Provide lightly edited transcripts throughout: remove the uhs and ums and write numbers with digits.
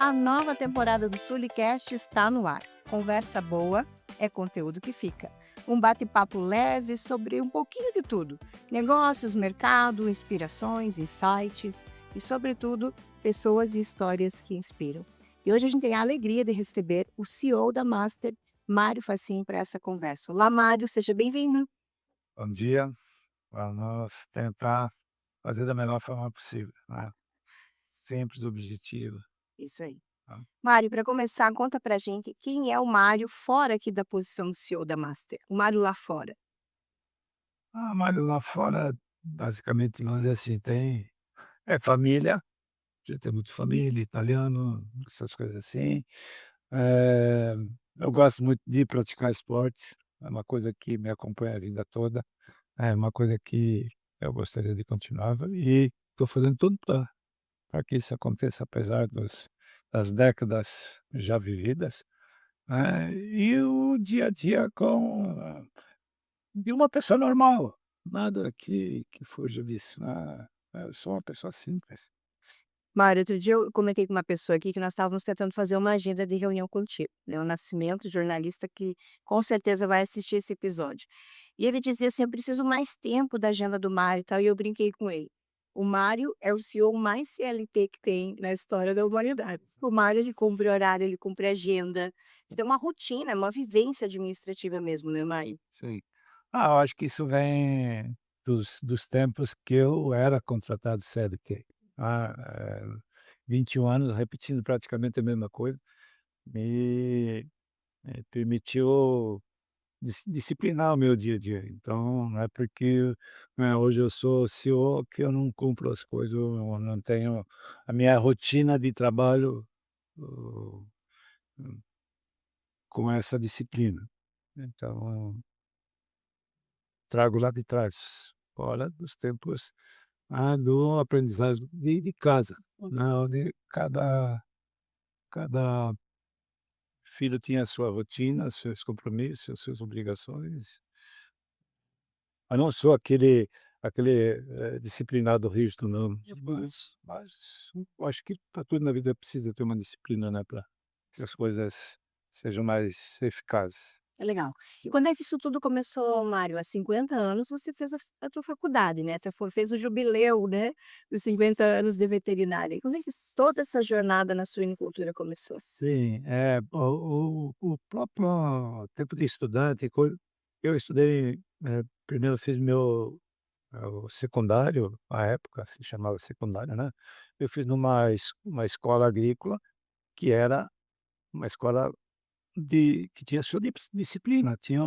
A nova temporada do Sulicast está no ar. Conversa boa é conteúdo que fica. Um bate-papo leve sobre um pouquinho de tudo: negócios, mercado, inspirações, insights e, sobretudo, pessoas e histórias que inspiram. E hoje a gente tem a alegria de receber o CEO da Master, Mário Fachin, para essa conversa. Olá, Mário, seja bem-vindo. Bom dia, vamos tentar fazer da melhor forma possível, né, simples, objetivo, Isso aí. tá. Mário, para começar, conta pra gente quem é o Mário fora aqui da posição de CEO da Master, o Mário lá fora. Mas lá fora, basicamente, vamos dizer assim, família, a gente tem muito família, italiano, essas coisas assim. Eh, eu gosto muito de praticar esporte, é uma coisa que me acompanha a vida toda, é uma coisa que eu gostaria de continuar e estou fazendo tudo para que isso aconteça, apesar das décadas já vividas. E o dia a dia de uma pessoa normal, nada que fuja disso, né. Eu sou uma pessoa simples. Mário, outro dia eu comentei com uma pessoa aqui que nós estávamos tentando fazer uma agenda de reunião contigo, né, o Nascimento, jornalista que com certeza vai assistir esse episódio. E ele dizia assim: "Eu preciso mais tempo da agenda do Mário e tal", e eu brinquei com ele. O Mário é o CEO mais CLT que tem na história da humanidade. O Mário, ele cumpre horário, ele cumpre agenda. Isso tem uma rotina, é uma vivência administrativa mesmo, né, Mário? Sim. Eu acho que isso vem dos tempos que eu era contratado CLT. 21 anos repetindo praticamente a mesma coisa, me permitiu disciplinar o meu dia a dia. Então, não é porque, hoje eu sou CEO que eu não cumpro as coisas, eu não tenho a minha rotina de trabalho, hã, com essa disciplina. Então, trago lá de trás, fora dos tempos, do aprendizagem de casa, né, onde cada filho tinha a sua rotina, seus compromissos, as suas obrigações. Eu não sou aquele, disciplinado rígido não, mas eu acho que para tudo na vida precisa ter uma disciplina, né, para que as coisas sejam mais eficazes. É legal. E quando é que isso tudo começou, Mário? Há 50 anos você fez a tua faculdade, né, você fez o jubileu, né, dos 50 anos de veterinária. E como é que toda essa jornada na suinicultura começou? Sim, o próprio tempo de estudante, eu estudei, primeiro fiz o secundário, à época se chamava secundário, né, eu fiz uma escola agrícola, que era uma escola que tinha sua disciplina, tinha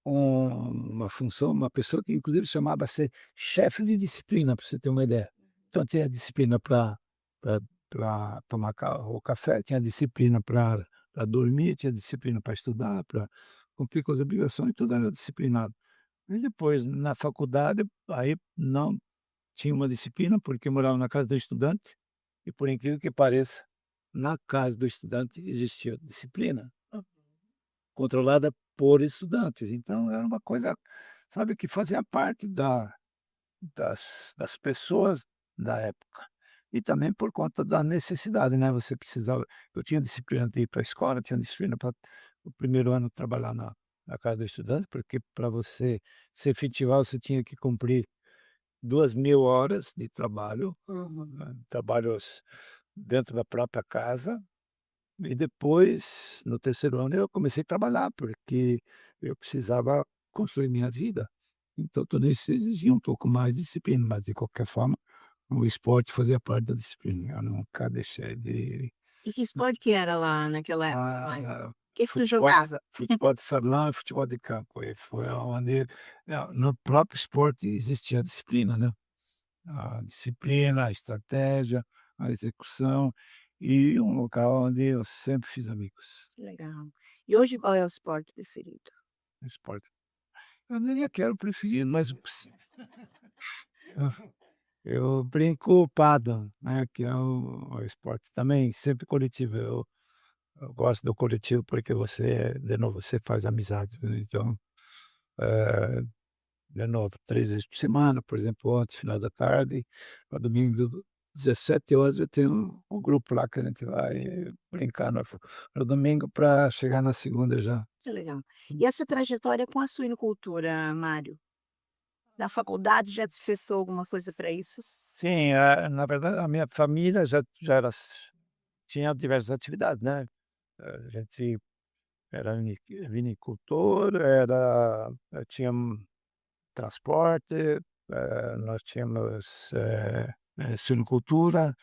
uma função, uma pessoa que inclusive chamava-se chefe de disciplina, para você ter uma ideia. Então tinha disciplina para tomar o café, tinha disciplina para dormir, tinha disciplina para estudar, para cumprir com as obrigações, tudo era disciplinado. E depois na faculdade, aí não tinha uma disciplina, porque eu morava na casa do estudante, e por incrível que pareça, na casa do estudante existia disciplina. Controlada por estudantes, então era uma coisa, sabe, que fazia parte das pessoas da época. E também por conta da necessidade, né, você precisava, eu tinha disciplina de ir para a escola, tinha disciplina para o primeiro ano trabalhar na casa do estudante, porque para você se efetivar, você tinha que cumprir 2.000 horas de trabalho, trabalhos dentro da própria casa. E depois, no terceiro ano, eu comecei a trabalhar, porque eu precisava construir minha vida. Então, tudo isso exigia um pouco mais de disciplina, mas de qualquer forma, o esporte fazia parte da disciplina. Eu nunca deixei de. E que esporte que era lá naquela época, Mário? Ah, Que tu futebol, jogava? futebol de salão e futebol de campo. E foi onde, no próprio esporte existia a disciplina, né? A disciplina, a estratégia, a execução e um local onde eu sempre fiz amigos. Legal. E hoje qual é o esporte preferido? No esporte. Eu nem quero preferir, mas eu brinco o pádel, né, que é o esporte também sempre coletivo. Eu gosto do coletivo porque você, de novo, você faz amizade, né, então, eh, de novo, 3 vezes por semana, por exemplo, ontem, final da tarde, no domingo 17 horas eu tenho um grupo lá que a gente vai brincar no domingo para chegar na segunda já. Que legal. E essa trajetória com a suinocultura, Mário? Na faculdade já se fechou alguma coisa para isso? Sim, na verdade a minha família já era tinha diversas atividades, né, a gente era vinicultor, tinha transporte, nós tínhamos, suinocultura,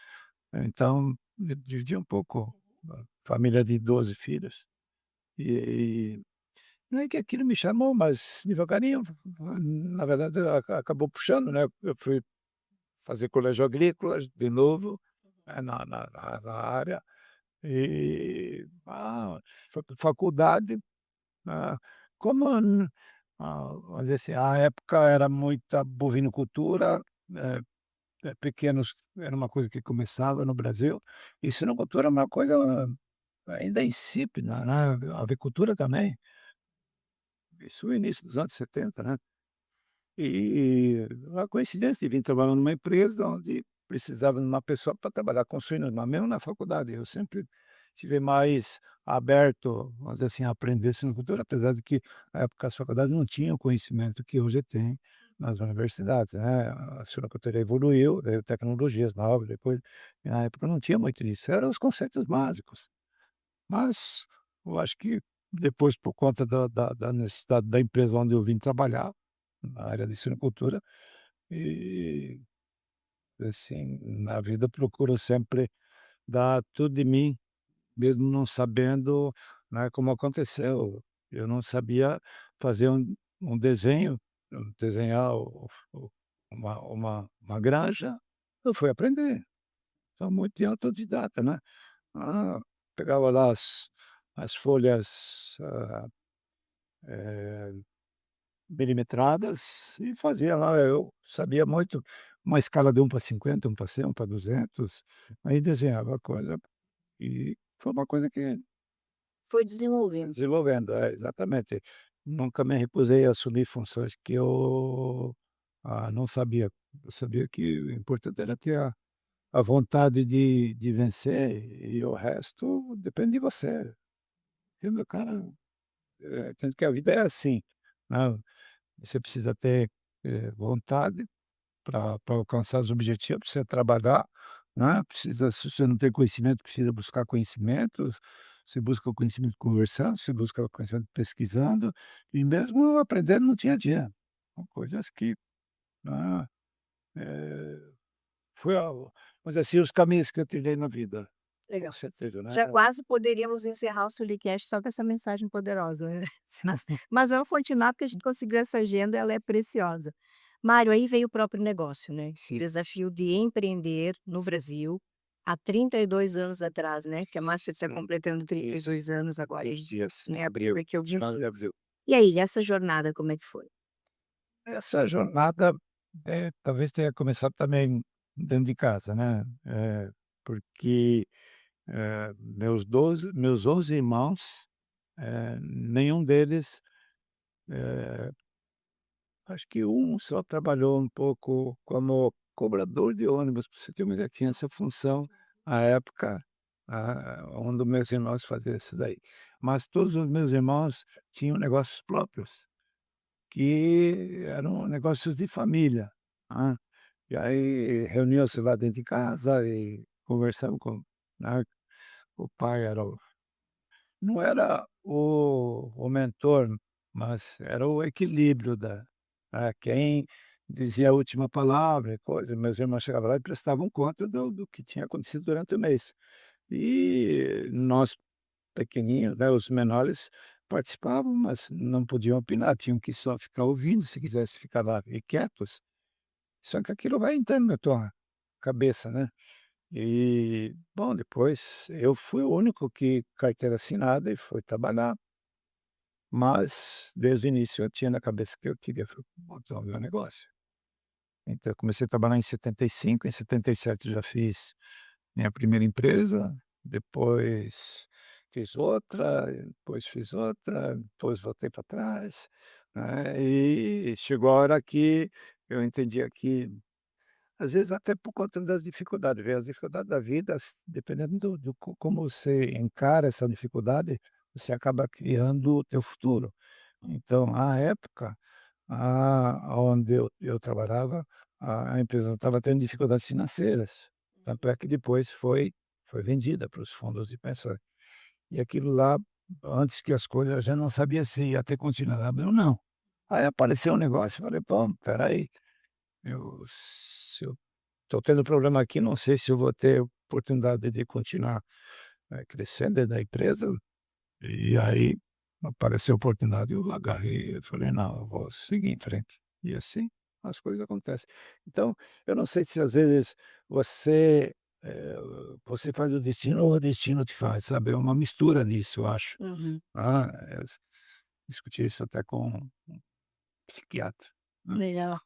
então eu dividi um pouco, família de 12 filhos, e não é que aquilo me chamou, mas devagarinho, na verdade acabou puxando, né, eu fui fazer colégio agrícola de novo, na área, e, faculdade, ah, como vamos dizer assim, a época era muita bovinocultura, eh pequenos era uma coisa que começava no Brasil, e suinocultura é uma coisa ainda insípida, né, a avicultura também, isso no início dos anos 70, né. E a coincidência de vir trabalhar numa empresa onde precisava de uma pessoa para trabalhar com suínos, mas mesmo na faculdade eu sempre estive mais aberto, vamos dizer assim, a aprender suinocultura, apesar de que na época as faculdades não tinham o conhecimento que hoje tem nas universidades, né. A suinocultura evoluiu, veio tecnologias novas depois, e na época não tinha muito disso, eram os conceitos básicos. Mas eu acho que depois, por conta da necessidade da empresa onde eu vim trabalhar, na área de suinocultura, e assim, na vida eu procuro sempre dar tudo de mim, mesmo não sabendo, né, como aconteceu. Eu não sabia fazer um desenho, desenhar uma granja, eu fui aprender. Sou muito de autodidata, né. Ah, pegava lá as folhas, eh milimetradas e fazia lá, eu sabia muito uma escala de 1:50, 1:100, 1:200, aí desenhava a coisa, e foi uma coisa que Foi desenvolvendo. desenvolvendo, exatamente. Nunca me recusei a assumir funções que eu, não sabia. Eu sabia que o importante era ter a vontade de vencer e o resto depende de você. E meu cara, tanto que a vida é assim, né, você precisa ter, vontade para alcançar os objetivos, precisa trabalhar, né, precisa se você não tem conhecimento, precisa buscar conhecimentos, você busca o conhecimento conversando, você busca o conhecimento pesquisando, e mesmo aprendendo no dia a dia. São coisas que, né, eh, foi vamos dizer assim, os caminhos que eu trilhei na vida, com Legal. certeza, né. Já quase poderíamos encerrar o Sulicast só com essa mensagem poderosa, né. Mas vamos continuar, porque a gente conseguiu essa agenda, ela é preciosa. Mário, aí veio o próprio negócio, né, o Sim, desafio de empreender no Brasil, há 32 anos atrás, né, que a Master está sim, completando isso. 32 anos agora, Esses dias, né, abril, porque eu vim. final de abril. E aí, essa jornada como é que foi? Essa jornada, talvez tenha começado também dentro de casa, né, porque, meus 11 irmãos, nenhum deles, eh, acho que um só trabalhou um pouco como cobrador de ônibus, pra você ter uma ideia, tinha essa função à época, um dos meus irmãos fazia isso daí. Mas todos os meus irmãos tinham negócios próprios, que eram negócios de família, né. E aí reuniam-se lá dentro de casa e conversamos com, né, o pai era o não era o mentor, mas era o equilíbrio quem dizia a última palavra e coisa. Meus irmãos chegavam lá e prestavam conta do que tinha acontecido durante o mês. E nós pequenininhos, né, os menores participavam, mas não podiam opinar, tinham que só ficar ouvindo, se quisesse ficar lá e quietos, só que aquilo vai entrando na tua cabeça, né. E, bom, depois eu fui o único que carteira assinada e fui trabalhar, mas desde o início eu tinha na cabeça que eu queria montar o meu negócio. Então eu comecei a trabalhar em 75, em 77 eu já fiz minha primeira empresa, depois fiz outra, depois fiz outra, depois voltei para trás, né, e chegou a hora que eu entendia que às vezes até por conta das dificuldades, vê, as dificuldades da vida, dependendo do como você encara essa dificuldade, você acaba criando o teu futuro. Então, à época, onde eu trabalhava, a empresa estava tendo dificuldades financeiras, tanto é que depois foi vendida para os fundos de pensões. E aquilo lá, antes que as coisas, eu já não sabia se ia ter continuidade ou não. Aí apareceu um negócio, eu falei: "Pô, espera aí, se eu estou tendo problema aqui, não sei se eu vou ter oportunidade de continuar, crescendo dentro da empresa". E aí apareceu a oportunidade, eu agarrei, eu falei: "Não, eu vou seguir em frente". E assim as coisas acontecem. Então, eu não sei se às vezes você, eh, você faz o destino ou o destino te faz, sabe, é uma mistura nisso, eu acho. Uhum. Ah, discuti isso até com um psiquiatra, né, Legal.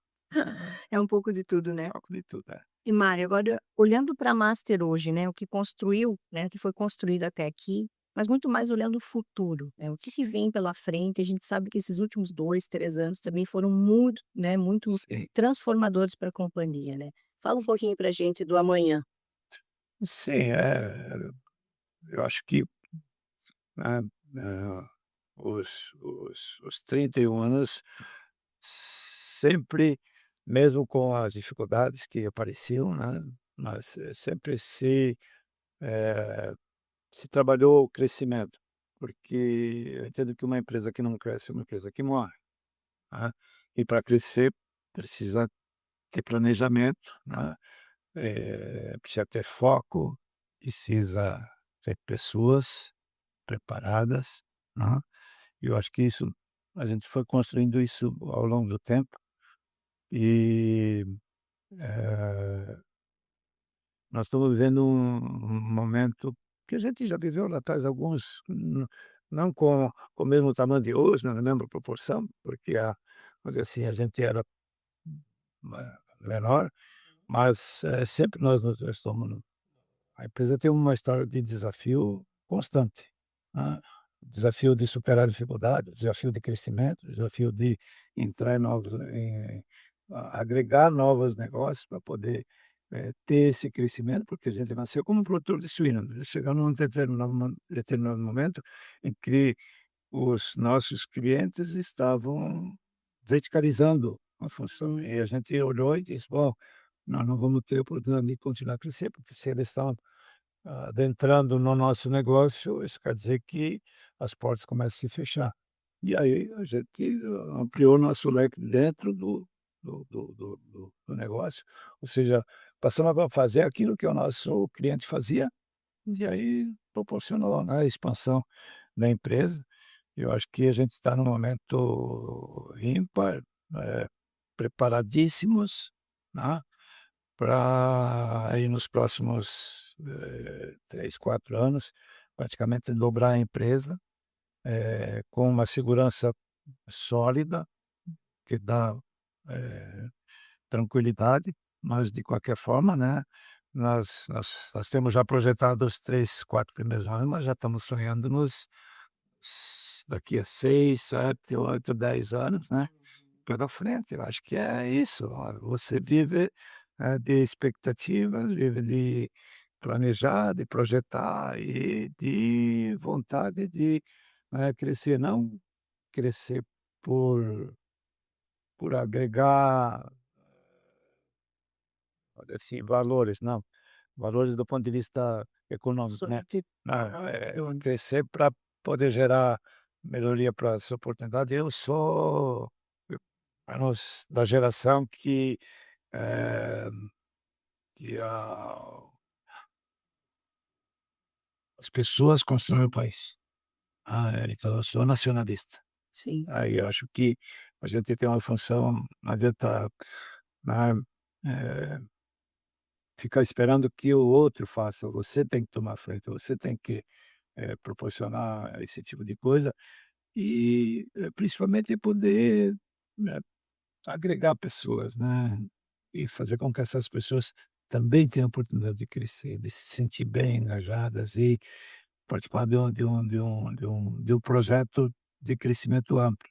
É um pouco de tudo, né. toco de tudo, é. E Mari, agora olhando para a Master hoje, né, o que construiu, né, o que foi construído até aqui, mas muito mais olhando o futuro, né, o que que vem pela frente, a gente sabe que esses últimos 2, 3 anos também foram muito, né, muito Sim, transformadores para a companhia, né. Fala um pouquinho pra gente do amanhã. sim, eu acho que, né, eh, os 31 anos sempre, mesmo com as dificuldades que apareciam, né, mas, sempre eh, se trabalhou o crescimento, porque eu entendo que uma empresa que não cresce é uma empresa que morre, né, e para crescer precisa ter planejamento, né, precisa ter foco, precisa ter pessoas preparadas, né, e eu acho que isso a gente foi construindo isso ao longo do tempo e, eh, nós estamos vivendo um momento que a gente já viveu lá atrás alguns, não com o mesmo tamanho de hoje, não na mesma proporção, porque vamos dizer assim, a gente era menor, mas, sempre nós estamos. A empresa tem uma história de desafio constante, né. Desafio de superar dificuldades, desafio de crescimento, desafio de entrar agregar novos negócios para poder, ter esse crescimento, porque a gente nasceu como produtor de suíno, né. Chegamos num determinado momento em que os nossos clientes estavam verticalizando a função, e a gente olhou e disse: "Bom, nós não vamos ter oportunidade de continuar a crescer, porque se eles estão adentrando no nosso negócio, isso quer dizer que as portas começam a se fechar". E aí a gente ampliou nosso leque dentro do negócio, ou seja, passamos a fazer aquilo que o nosso cliente fazia, e aí proporcionou, né, a expansão da empresa. Eu acho que a gente está num momento ímpar, preparadíssimos, né, para aí nos próximos, 3, 4 anos, praticamente dobrar a empresa, com uma segurança sólida, que dá, eh, tranquilidade, mas de qualquer forma, né, nós temos já projetado os 3, 4 primeiros anos, mas já estamos sonhando daqui a 6, 7, 8, 10 anos, né, pela frente. Eu acho que é isso, você vive, de expectativas, vive de planejar, de projetar e de vontade de, crescer, não crescer por agregar, olha, assim, valores, não, valores do ponto de vista econômico, né. Somente Não, eu crescer para poder gerar melhoria para essa oportunidade. Eu sou, menos da geração eh, que as pessoas constroem o país. Então eu sou nacionalista. sim. Aí eu acho que a gente tem uma função, não adianta, né, eh, ficar esperando que o outro faça, você tem que tomar frente, você tem que, proporcionar esse tipo de coisa e, principalmente poder, eh, agregar pessoas, né, e fazer com que essas pessoas também tenham a oportunidade de crescer, de se sentir bem engajadas e participar de um projeto de crescimento amplo.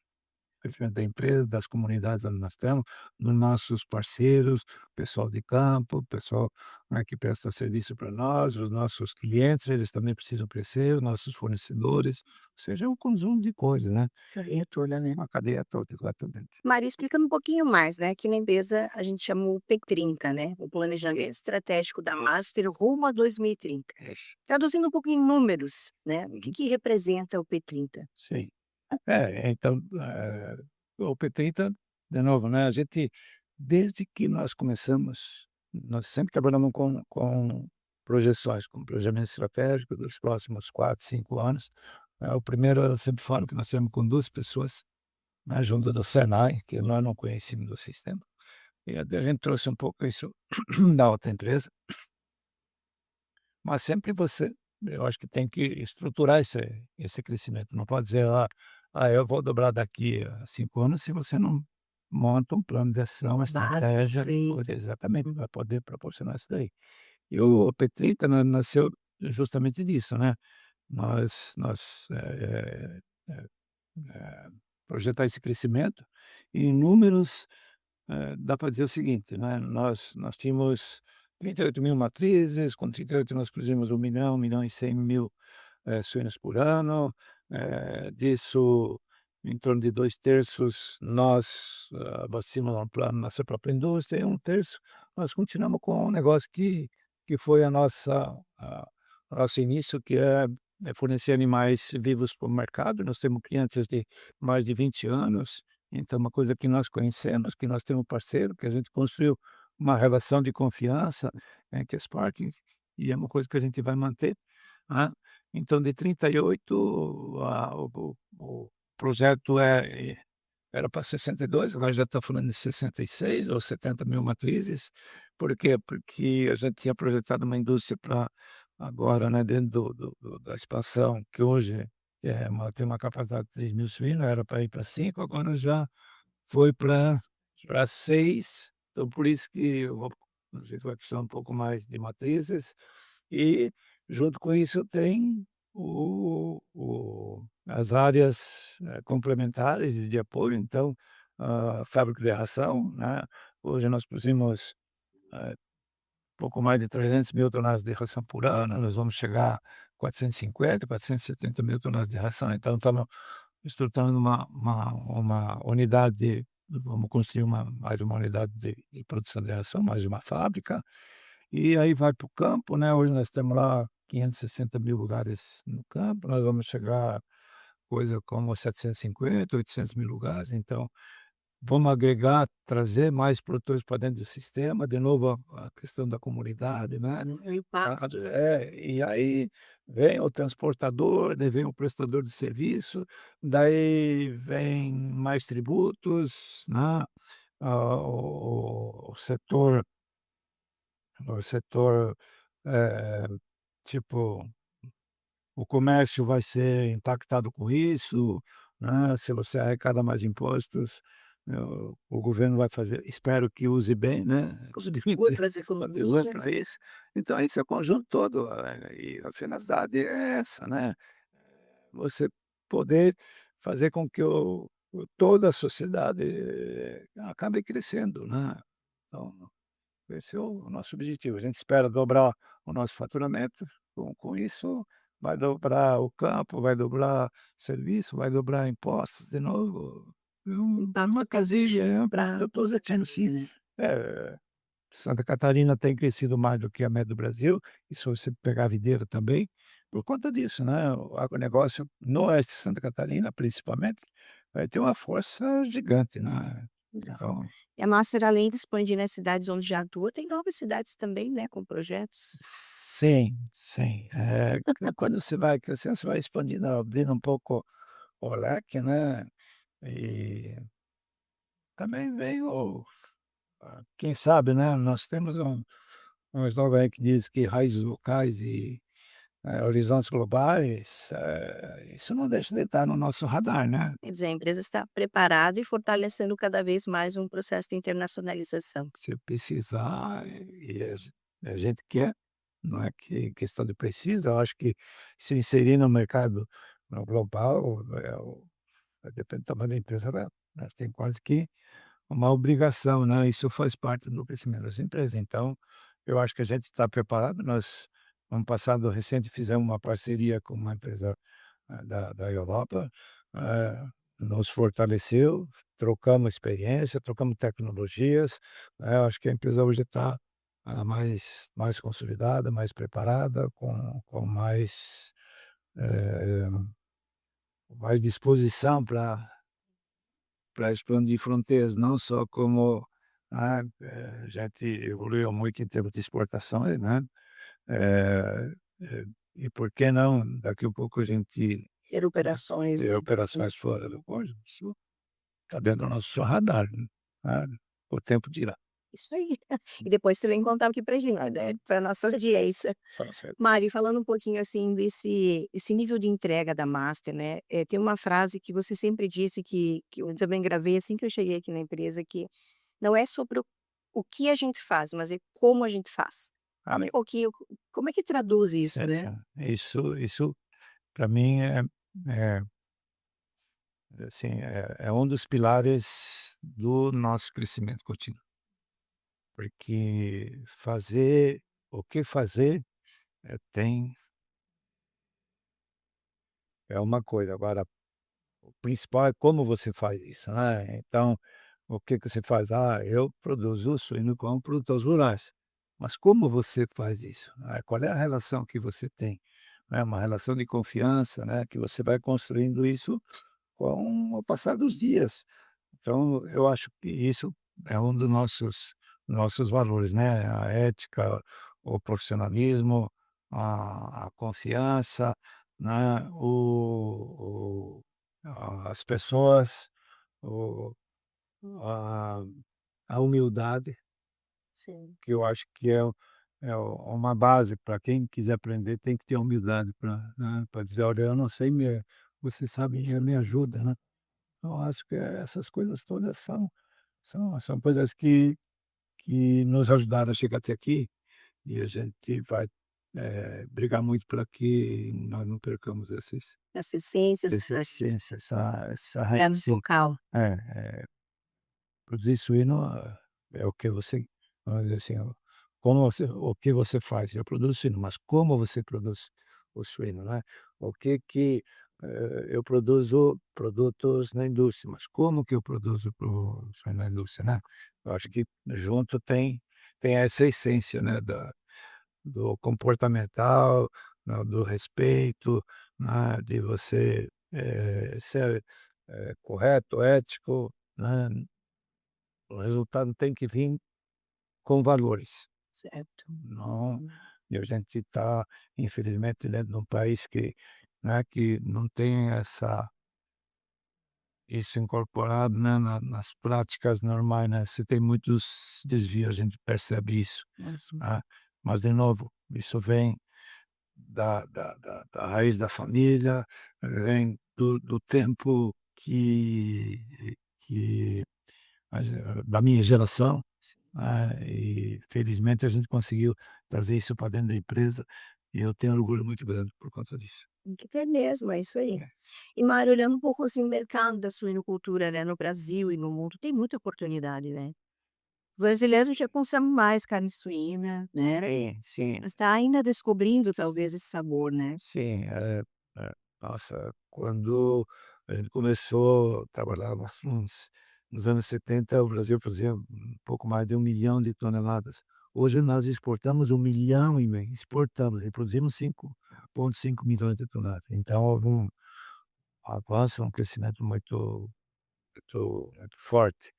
crescimento da empresa, das comunidades onde nós estamos, dos nossos parceiros, pessoal de campo, pessoal, né, que presta serviço para nós, os nossos clientes, eles também precisam crescer, os nossos fornecedores, ou seja, é um conjunto de coisas, né, Cadeia toda, né. uma cadeia toda, exatamente. Maria, explicando um pouquinho mais, né, aqui na empresa a gente chama o P30, né, o Planejamento Estratégico da Master rumo a 2030. Traduzindo um pouco em números, né, o que Uhum. que representa o P30? Sim. Então, o P30, de novo, né, a gente desde que nós começamos, nós sempre trabalhamos com projeções, com planejamento estratégico dos próximos 4, 5 anos. O primeiro eu sempre falo que nós temos com 2 pessoas, né, junto do Senai, que nós não conhecíamos do sistema, e a gente trouxe um pouco isso da outra empresa, mas sempre você eu acho que tem que estruturar esse crescimento, não pode dizer: eu vou dobrar daqui a 5 anos", se você não monta um plano de ação, uma Básico, estratégia, sim. coisa exatamente, Uhum. para poder proporcionar isso daí. E o P30 nasceu justamente disso, né, nós, projetar esse crescimento em números. Dá para dizer o seguinte, né, nós tínhamos 38.000 matrizes, com 38 nós produzimos 1.000.000, 1.100.000 suínos por ano, disso em torno de 2/3 nós, abastecemos um plano nossa própria indústria, e 1/3 nós continuamos com um negócio que foi o nosso início, que é fornecer animais vivos para o mercado. Nós temos clientes de mais de 20 anos, então uma coisa que nós conhecemos, que nós temos parceiro, que a gente construiu uma relação de confiança entre as partes, e é uma coisa que a gente vai manter, né. Então de 38, o projeto era para 62, agora já está falando de 66 ou 70.000 matrizes. Por quê? Porque a gente tinha projetado uma indústria para agora, né, dentro da expansão, que hoje tem uma capacidade de 3.000 suínos, era para ir para 5, agora já foi para 6. Então por isso que a gente vai precisar um pouco mais de matrizes, e junto com isso tem as áreas, complementares de apoio. Então, fábrica de ração, né, hoje nós produzimos, pouco mais de 300.000 toneladas de ração por ano, nós vamos chegar a 450, 470.000 toneladas de ração, então estamos estruturando uma unidade vamos construir mais uma unidade de produção de ração, mais uma fábrica, e aí vai para o campo, né, hoje nós temos lá 560.000 lugares no campo, nós vamos chegar coisa como 750, 800.000 lugares, então vamos agregar, trazer mais produtores para dentro do sistema, de novo a questão da comunidade, né. O impacto. E aí vem o transportador, daí vem o prestador de serviço, daí vem mais tributos, né, o setor, eh, tipo, o comércio vai ser impactado com isso, né, se você arrecada mais impostos, o governo vai fazer, espero que use bem, né, Contribui para as contribui economias. para isso. Então esse é o conjunto todo, e a finalidade é essa, né, você poder fazer com que toda a sociedade acabe crescendo, né. Então esse é o nosso objetivo. A gente espera dobrar o nosso faturamento, com isso vai dobrar o campo, vai dobrar serviço, vai dobrar impostos de novo. Uma Impacto casilha, positivo para eu estou dizendo sim. né. É, Santa Catarina tem crescido mais do que a média do Brasil, e se você pegar a videira também, por conta disso, né, o agronegócio no oeste de Santa Catarina, principalmente, vai ter uma força gigante, né. Legal. Então E a Master, além de expandir nas cidades onde já atua, tem novas cidades também, né, com projetos. sim, sim. Quando você vai crescendo, você vai expandindo, abrindo um pouco o leque, né, e também vem quem sabe, né, nós temos um slogan aí que diz que raízes locais e, horizontes globais, isso não deixa de estar no nosso radar, né. Quer dizer, a empresa está preparada e fortalecendo cada vez mais um processo de internacionalização. Se precisar, a gente quer, não é que questão de precisa, eu acho que se inserir no mercado, no global, depende do tamanho da empresa, né. nós tem quase que uma obrigação, né, isso faz parte do crescimento das empresas. Então, eu acho que a gente está preparado. Nós, ano passado recente, fizemos uma parceria com uma empresa, da Europa, eh, nos fortaleceu, trocamos experiência, trocamos tecnologias, né. Eu acho que a empresa hoje está, mais consolidada, mais preparada, com eh, mais disposição para expandir fronteiras, não só como, a gente evoluiu muito em termos de exportações, né, eh e por que não daqui a pouco a gente Ter operações, ter né. operações fora do cônjuge? Isso está dentro do nosso radar, né, o tempo dirá. Isso aí. E depois você vem contar aqui pra gente, né, pra nossa audiência. Tá certo. Mari, falando um pouquinho, assim, desse esse nível de entrega da Master, né, tem uma frase que você sempre disse que eu também gravei assim que eu cheguei aqui na empresa, que não é sobre o que a gente faz, mas é como a gente faz. Fala um Amém. pouquinho como é que traduz isso, É, né? isso para mim é, assim, é um dos pilares do nosso crescimento contínuo, porque o que fazer, tem é uma coisa, agora o principal é como você faz isso, né. Então, o que que você faz? "Ah, eu produzo suíno com produtores rurais", mas como você faz isso? Qual é a relação que você tem? É uma relação de confiança, né, que você vai construindo isso com o passar dos dias. Então, eu acho que isso é um dos nossos valores, né, a ética, o profissionalismo, a confiança, né, as pessoas, o a a humildade, Sim. que eu acho que uma base para quem quiser aprender, tem que ter humildade para, né, pra dizer: "Olha, eu não sei, você sabe, me ajuda", né. Eu acho que essas coisas todas são coisas que nos ajudaram a chegar até aqui, e a gente vai, brigar muito para que nós não percamos Essa essência, essa essa raiz, essência, essa pé no raiz, sim. local. É, produzir suíno, é o que você, vamos dizer assim, o que você faz? Eu produzo suíno, mas como você produz o suíno, né? O que que, eu produzo produtos na indústria, mas como que eu produzo pro suíno na indústria, né? Eu acho que junto tem essa essência, né, do comportamental, né, do respeito, né, de você, ser, correto, ético, né? O resultado tem que vir com valores, Certo. não, e a gente está, infelizmente, dentro de um país que, né, que não tem isso incorporado, né, nas práticas normais, né, você tem muitos desvios, a gente percebe isso, Uhum. né, mas de novo, isso vem da raiz da família, vem do tempo que da minha geração, e felizmente a gente conseguiu trazer isso para dentro da empresa, e eu tenho orgulho muito grande por conta disso. Tem que ter mesmo, é isso aí. É. E Mário, olhando um pouco, assim, o mercado da suinocultura, né, no Brasil e no mundo, tem muita oportunidade, né. Os brasileiros já consomem mais carne suína, né, Sim, sim, mas está ainda descobrindo talvez esse sabor, né. sim, nossa, quando a gente começou a trabalhar nos anos 70, o Brasil fazia um pouco mais de 1 milhão de toneladas. Hoje nós exportamos 1,5 milhão, exportamos, e produzimos 5,5 milhões de toneladas. Então houve um avanço, um crescimento muito forte.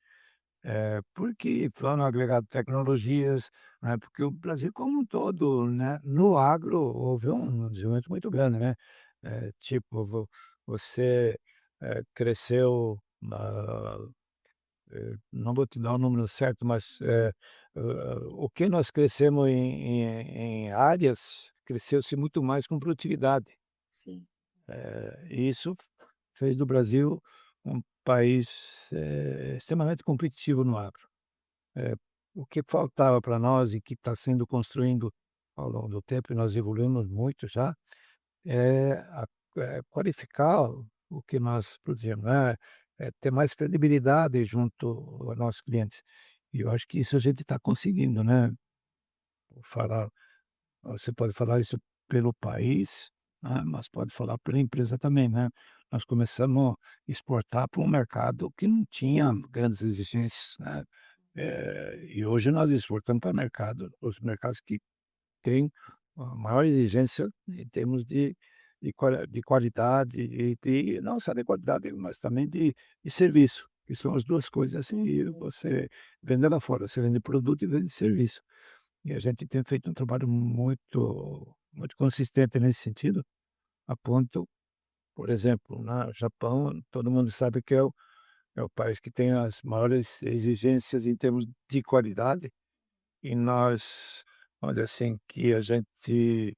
Porque foram agregado tecnologias, né, porque o Brasil como um todo, né, no agro houve um desenvolvimento muito grande, né, tipo você, cresceu, não vou te dar o número certo, mas, o que nós crescemos em áreas, cresceu-se muito mais com produtividade. Sim. E isso fez do Brasil um país, extremamente competitivo no agro. Eh, o que faltava para nós e que está sendo construindo ao longo do tempo, e nós evoluímos muito já, é qualificar o que nós produzimos, né. ter mais credibilidade junto aos nossos clientes. E eu acho que isso a gente está conseguindo, né. Falar Você pode falar isso pelo país, né, mas pode falar pela empresa também, né. Nós começamos a exportar para um mercado que não tinha grandes exigências, né, e hoje nós exportamos para os mercados que têm a maior exigência em termos de qualidade e de não só de qualidade, mas também de serviço, que são as 2 coisas, e você vende lá fora, você vende produto e vende serviço. E a gente tem feito um trabalho muito consistente nesse sentido, a ponto, por exemplo, no Japão, todo mundo sabe que é o país que tem as maiores exigências em termos de qualidade, e nós, vamos dizer assim, que a gente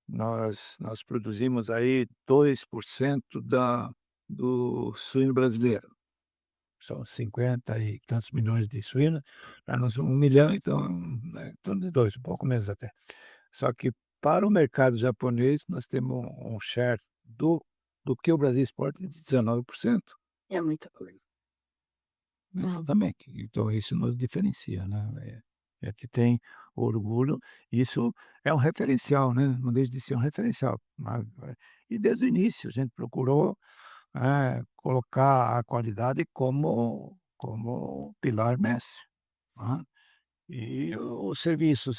nós produzimos aí 2% do suíno brasileiro. São 50 e tantos milhões de suínos, para nós 1.000.000, então, em torno de 2, um pouco menos até. Só que para o mercado japonês nós temos um share do que o Brasil exporta de 19%. É muita coisa. Exatamente. Então isso nos diferencia, né, a gente tem orgulho, isso é um referencial, né, não deixa de ser um referencial, mas, e desde o início a gente procurou, colocar a qualidade como pilar mestre, né. E o serviço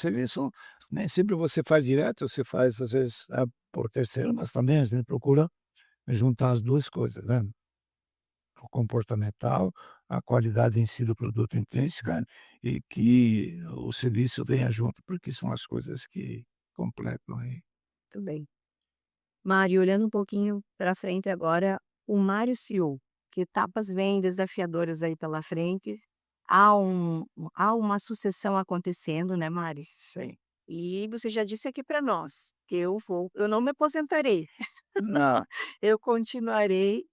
nem sempre você faz direto, você faz às vezes, por terceiro, mas também a gente procura juntar as 2 coisas, né, o comportamental, a qualidade em si do produto intrínseca e que o serviço venha junto, porque são as coisas que completam aí. Muito bem. Mário, olhando um pouquinho para frente agora, o Mário CEO, que etapas vêm desafiadoras aí pela frente? Há uma sucessão acontecendo, né, Mário? Sim. E você já disse aqui para nós que eu não me aposentarei, Não, eu continuarei,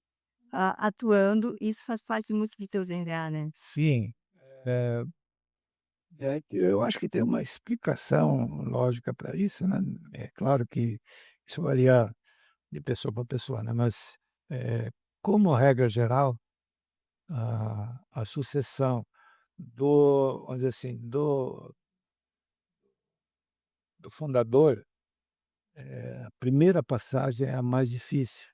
atuando, isso faz parte muito do teu DNA, né? sim, eh, que eu acho que tem uma explicação lógica para isso, né. É claro que isso varia de pessoa para pessoa, né, mas, eh, como regra geral, a sucessão vamos dizer assim, do fundador, a primeira passagem é a mais difícil.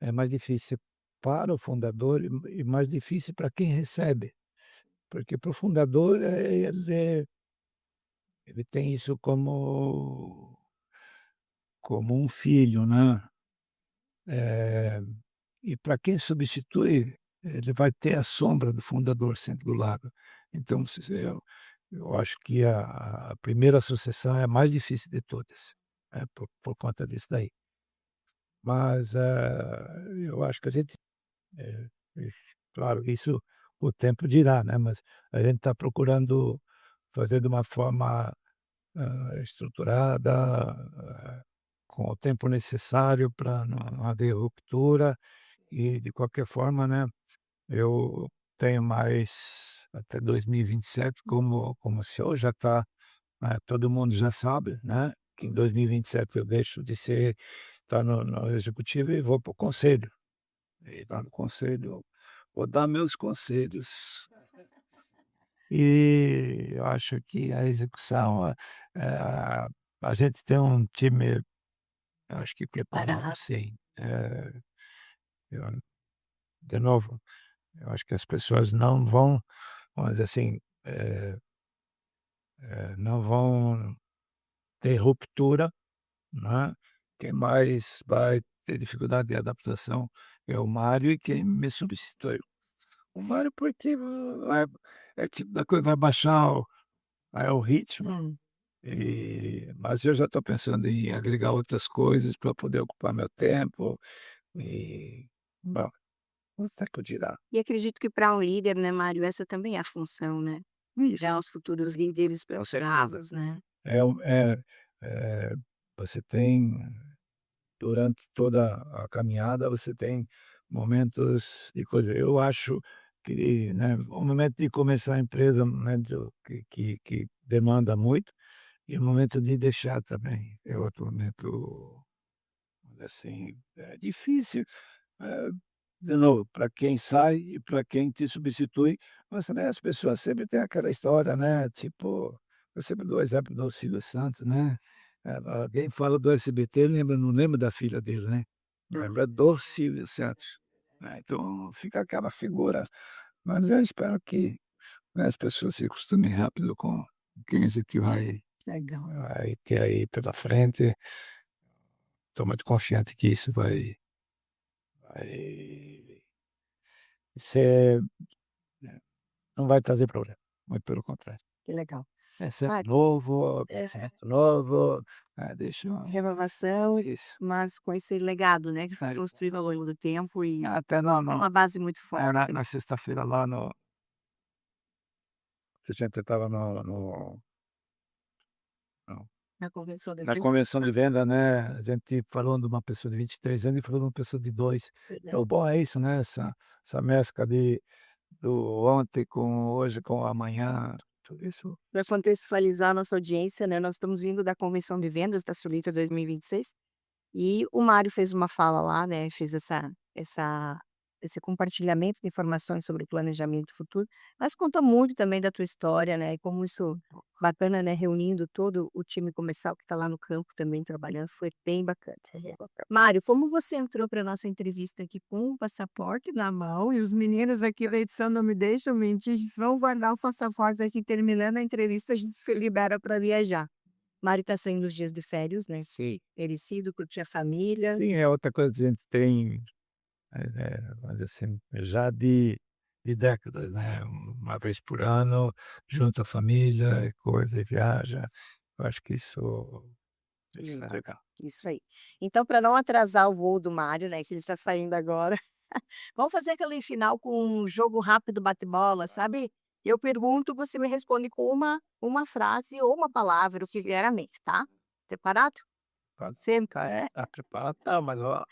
É mais difícil para o fundador e mais difícil para quem recebe, porque para o fundador, ele tem isso como um filho, né. Eh, e para quem substitui, ele vai ter a sombra do fundador sempre do lado. Então eu acho que a primeira sucessão é a mais difícil de todas, por conta disso daí. Mas, eu acho que a gente, eh, eh, claro, isso o tempo dirá, né, mas a gente está procurando fazer de uma forma, estruturada, com o tempo necessário para não haver ruptura e, de qualquer forma, né, eu tenho mais até 2027 como CEO, já está, todo mundo já sabe, né, que em 2027 eu deixo de estar no executivo e vou para o conselho. E lá no conselho vou dar meus conselhos. E eu acho que a execução, eh, a gente tem um time, eu acho que preparado, sim. Eu de novo, eu acho que as pessoas não vão, vamos dizer assim, não vão ter ruptura, né. Quem mais vai ter dificuldade de adaptação é o Mário e quem me substitui. O Mário porque vai tipo da coisa, vai baixar o ritmo, Hum. mas eu já estou pensando em agregar outras coisas para poder ocupar meu tempo bom, o tempo dirá. E acredito que para um líder, né, Mário, essa também é a função, né? Isso. Criar os futuros líderes Com certeza. preparados, né? É um eh, você tem durante toda a caminhada, você tem momentos de coisa. Eu acho que, né, o momento de começar a empresa é um momento que demanda muito, e o momento de deixar também é outro momento, assim, é difícil. Eh de novo, para quem sai e para quem te substitui, mas também as pessoas sempre têm aquela história, né, tipo, eu sempre dou o exemplo do Silvio Santos, né, alguém fala do SBT, não lembra da filha dele, né, lembra do Silvio Santos, né, então fica aquela figura, mas eu espero que, né, as pessoas se acostumem rápido com quem a gente Legal. vai ter aí pela frente. Estou muito confiante que isso vai ser, não vai trazer problema, muito pelo contrário. Que legal. É sempre Ah, novo, é pensamento novo, deixa renovação, isso. mas com esse legado, né, que foi Sabe, construído ao longo do tempo e até uma base muito forte, na sexta-feira lá no que a gente estava no na convenção de na vendas. convenção de venda, né, a gente falou de uma pessoa de 23 anos e falou de uma pessoa de 2. O bom é isso, né, essa mescla do ontem com hoje, com o amanhã, tudo isso. Para contextualizar a nossa audiência, né, nós estamos vindo da convenção de vendas da Sulita 2026. E o Mário fez uma fala lá, né, fez esse compartilhamento de informações sobre o planejamento futuro, mas conta muito também da tua história, né, e como isso bacana, né, reunindo todo o time comercial que está lá no campo também trabalhando, foi bem bacana. Mário, como você entrou para nossa entrevista aqui com o passaporte na mão e os meninos aqui da edição não me deixam mentir, vão guardar o passaporte aqui terminando a entrevista, a gente se libera para viajar. Mário tá saindo os dias de férias, né, Sim. merecido, curtir a família. Sim, é outra coisa que a gente tem, vamos dizer assim, já de décadas, né, uma vez por ano, junta a família e coisa, e viaja. Eu acho que isso é Legal, legal. isso aí. Então para não atrasar o voo do Mário, né, que ele está saindo agora, vamos fazer aquele final com um jogo rápido bate-bola, sabe. Eu pergunto, você me responde com uma frase ou uma palavra, o que vier à mente, tá. Preparado? Pode Sempre. tá, tá preparado? Tá, mas ó,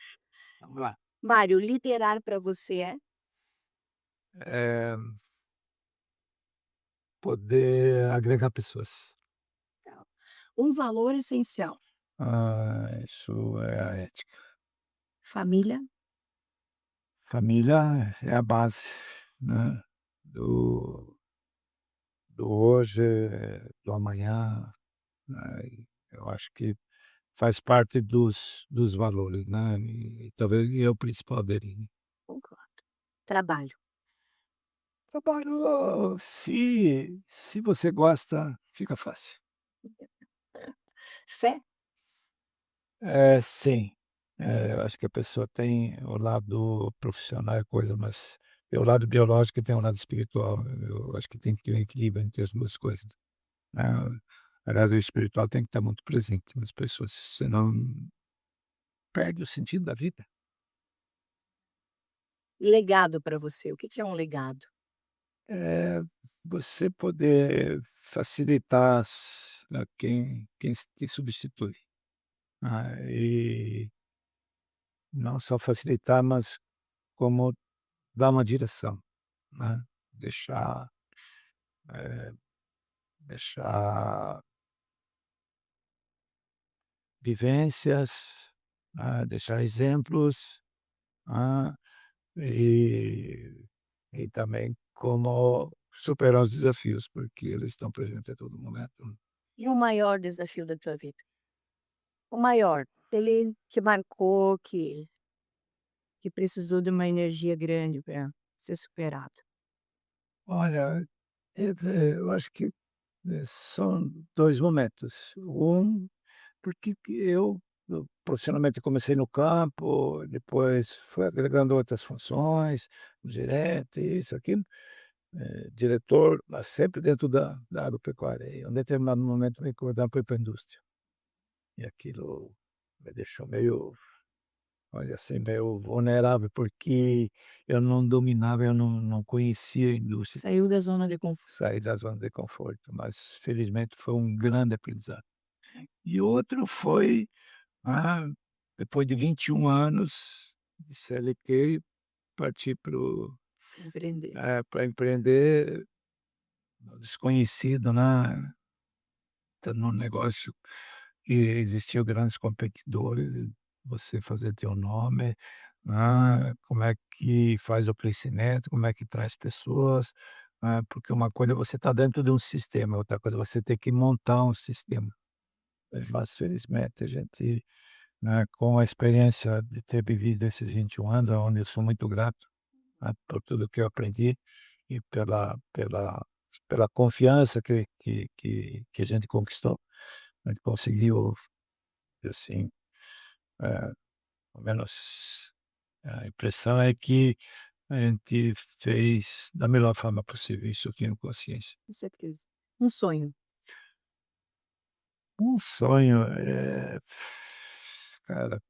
vamos lá. Mário, liderar para você é? Eh, poder agregar pessoas. Um valor essencial. Isso é a ética. Família. Família é a base, né, do hoje, do amanhã, né, e eu acho que faz parte dos valores, né, e talvez é o principal dele, né. Concordo. Trabalho. Trabalho, se você gosta, fica fácil. Fé. Sim, eu acho que a pessoa tem o lado profissional é coisa, mas tem o lado biológico e tem o lado espiritual. Eu acho que tem que ter um equilíbrio entre as 2 coisas, né. Aliás, o espiritual tem que estar muito presente nas pessoas, senão perde o sentido da vida. Legado para você, o que que é um legado? É você poder facilitar a quem te substitui. E não só facilitar, mas como dar uma direção, né. Deixar, eh, deixar vivências, deixar exemplos, né, e também como superar os desafios, porque eles estão presentes a todo momento. E o maior desafio da tua vida? O maior, ele que marcou, que precisou de uma energia grande para ser superado. Olha, eu acho que, são 2 momentos. Um, porque que eu profissionalmente comecei no campo, depois fui agregando outras funções, gerente, isso, aquilo, diretor, mas sempre dentro da agropecuária. E em um determinado momento me convidaram para ir para a indústria. E aquilo me deixou meio, olha, assim, meio vulnerável, porque eu não dominava, eu não conhecia a indústria. Saiu da zona de conforto. Saí da zona de conforto, mas felizmente foi um grande aprendizado. E outro foi, ah, depois de 21 anos de CLT, partir Empreender. para empreender no desconhecido, né, tá num negócio que existiam grandes competidores, você fazer teu nome, como é que faz o crescimento, como é que traz pessoas, porque uma coisa é você está dentro de um sistema, outra coisa é você ter que montar um sistema. Mas felizmente a gente, né, com a experiência de ter vivido esses 21 anos, onde eu sou muito grato, né, por tudo que eu aprendi e pela confiança que a gente conquistou, a gente conseguiu, assim, eh, ao menos a impressão é que a gente fez da melhor forma possível, isso eu tenho consciência. Com certeza. Um sonho. Um sonho, cara,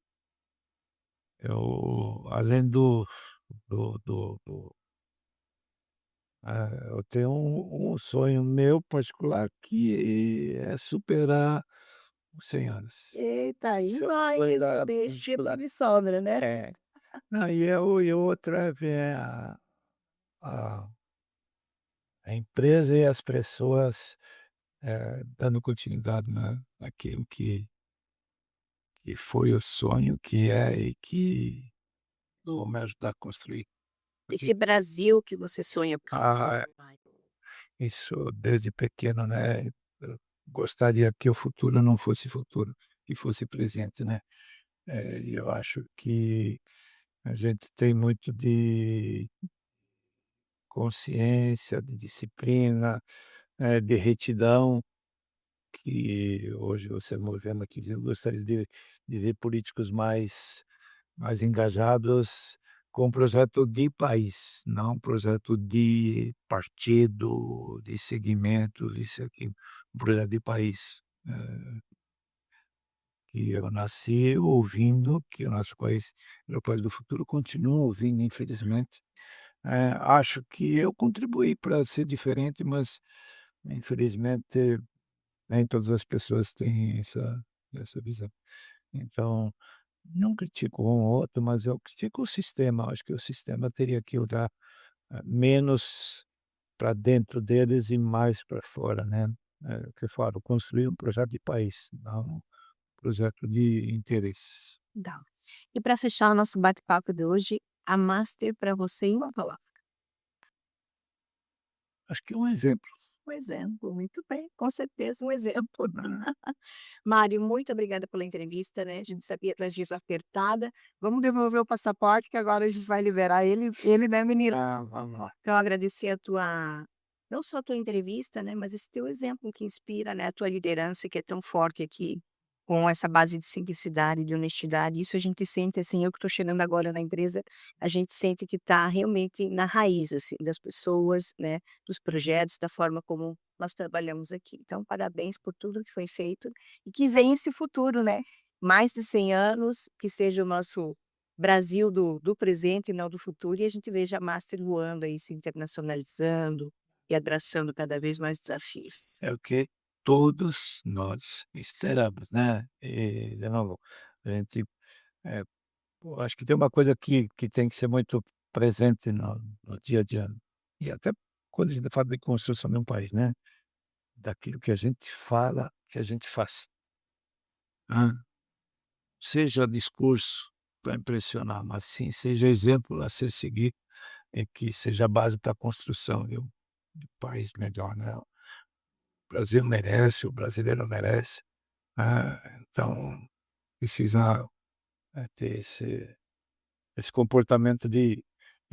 eu além do eu tenho um sonho meu particular que é superar os 100 anos. Eita, aí Isso é uma vai, coisa deixa particular. de sobra, né. É. Não, e outra é ver a a empresa e as pessoas, dando continuidade naquilo que foi o sonho, que é e que vou me ajudar a construir. Esse Porque Brasil que você sonha para o ah, futuro, vai. isso desde pequeno, né, eu gostaria que o futuro não fosse futuro, que fosse presente, né. E eu acho que a gente tem muito de consciência, de disciplina, de retidão, que hoje você vendo aqui, eu gostaria de ver políticos mais engajados com um projeto de país, não um projeto de partido, de segmento, isso aqui, um projeto de país. Que eu nasci ouvindo que o nosso país é o país do futuro, continuo ouvindo, infelizmente. Acho que eu contribuí para ser diferente, mas infelizmente nem todas as pessoas têm essa visão. Então, não critico um ou outro, mas eu critico o sistema. Acho que o sistema teria que olhar, menos para dentro deles e mais para fora, né. O que eu falo, construir um projeto de país, não um projeto de interesse. Dá. E para fechar o nosso bate-papo de hoje, a master para você em uma palavra. Acho que é um exemplo, Um exemplo, muito bem, com certeza um exemplo. né. Mário, muito obrigada pela entrevista, né, a gente sabia que a agenda apertada, vamos devolver o passaporte que agora a gente vai liberar ele, né, menino. Vamos lá. Então agradecer a tua não só a tua entrevista, né, mas esse teu exemplo que inspira, né, a tua liderança que é tão forte aqui, com essa base de simplicidade, de honestidade, isso a gente sente, assim, eu que estou chegando agora na empresa, a gente sente que está realmente na raiz, assim, das pessoas, né, dos projetos, da forma como nós trabalhamos aqui. Então parabéns por tudo que foi feito e que venha esse futuro, né, mais de 100 anos, que seja o nosso Brasil do presente e não do futuro, e a gente veja a Master voando aí, se internacionalizando e abraçando cada vez mais desafios. É o que todos nós esperamos, né. E, de novo, a gente, eh, pô, acho que tem uma coisa que tem que ser muito presente no dia a dia, e até quando a gente fala de construção de um país, né, daquilo que a gente fala, que a gente faz. Hã. Seja discurso para impressionar, mas sim seja exemplo a ser seguido e que seja a base para a construção de um país melhor, né. O Brasil merece, o brasileiro merece, então precisa, ter esse comportamento de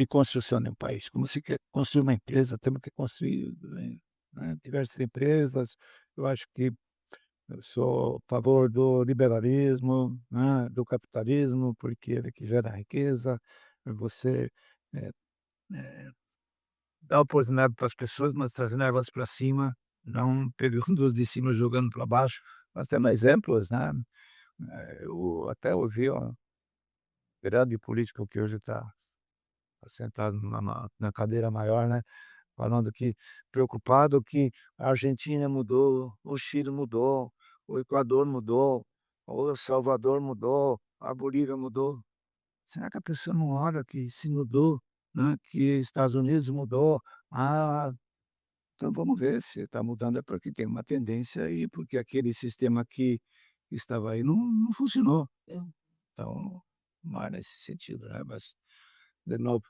construção de um país. Como se quer construir uma empresa, temos que construir, diversas empresas. Eu acho que eu sou a favor do liberalismo, né, do capitalismo, porque ele que gera riqueza, você, eh eh, dá oportunidade para as pessoas, mas trazendo elas para cima, não pegando os de cima e jogando para baixo. Nós temos exemplos, né, eu até ouvi um grande político que hoje está sentado na cadeira maior, né, falando que preocupado que a Argentina mudou, o Chile mudou, o Equador mudou, o Salvador mudou, a Bolívia mudou. Será que a pessoa não olha que se mudou, né, que Estados Unidos mudou? Ah, então vamos ver se está mudando é porque tem uma tendência e porque aquele sistema que estava aí não funcionou. Então, não é nesse sentido, né, mas, de novo,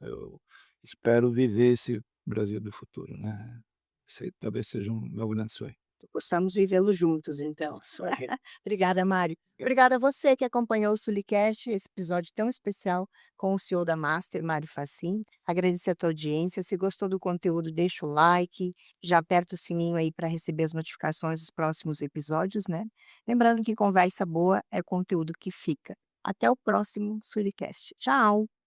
eu espero viver esse Brasil do futuro, né. Isso aí talvez seja um meu grande sonho. Possamos vivê-lo juntos então. Isso aí. Obrigada, Mário. Obrigada a você que acompanhou o Sulicast, esse episódio tão especial com o CEO da Master, Mário Facin. Agradecer a tua audiência. Se gostou do conteúdo, deixa o like, já aperta o sininho aí para receber as notificações dos próximos episódios, né? Lembrando que conversa boa é conteúdo que fica. Até o próximo Sulicast. Tchau!